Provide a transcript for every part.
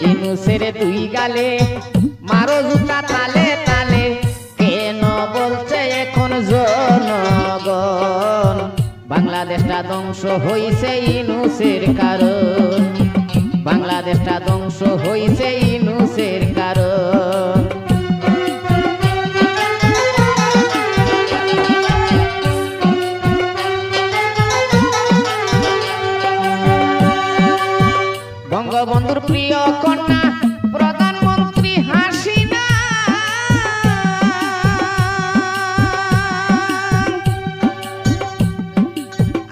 ইনুসের দুই গালে মারো জুতা তালে তালে, কেন বলছে এখন জনগণ বাংলাদেশটা ধ্বংস হইছে ইনুসের কারণ, বাংলাদেশটা ধ্বংস হইছে ইনুসের কারণ। বঙ্গবন্ধুর প্রিয় কন্যা প্রধানমন্ত্রী হাসিনা,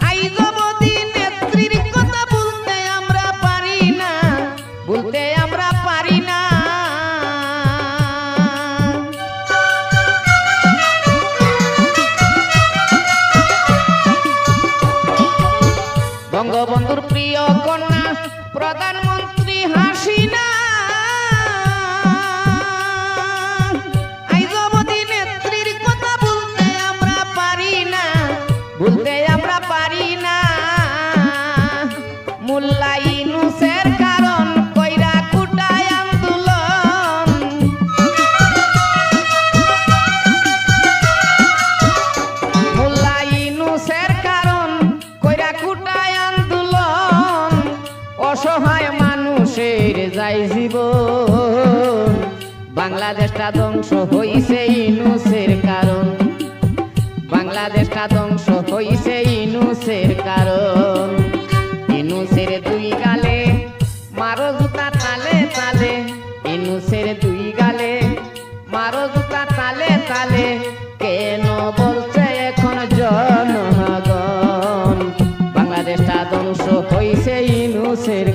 আইজবতী নেত্রীর কথা বলতে আমরা পারি না, বলতে আমরা পারি না। বঙ্গবন্ধুর প্রিয় কন্যা প্রধানমন্ত্রী হাসিনা, আইজবতী নেত্রীর কথা বলতে আমরা পারি না, বলতে আমরা পারি না। মোল্লা ইউনূসের কারণ কইরা কুটায় আন্দোলন, মোল্লা ইউনূসের কারণ কইরা কুটায় আন্দোলন, অসহায় মানুষের যাই জীবন বাংলাদেশটা ধ্বংস হইছে ইউনূসের কারণ, বাংলাদেশটা ধ্বংস হইছে ইউনূসের কারণ। ইউনূসের দুই গালে মারো জুতা তালে তালে, ইউনূসের দুই গালে মারো জুতা তালে তালে, কেন বলছে এখন জনগণ বাংলাদেশটা ধ্বংস হইছে ইউনূসের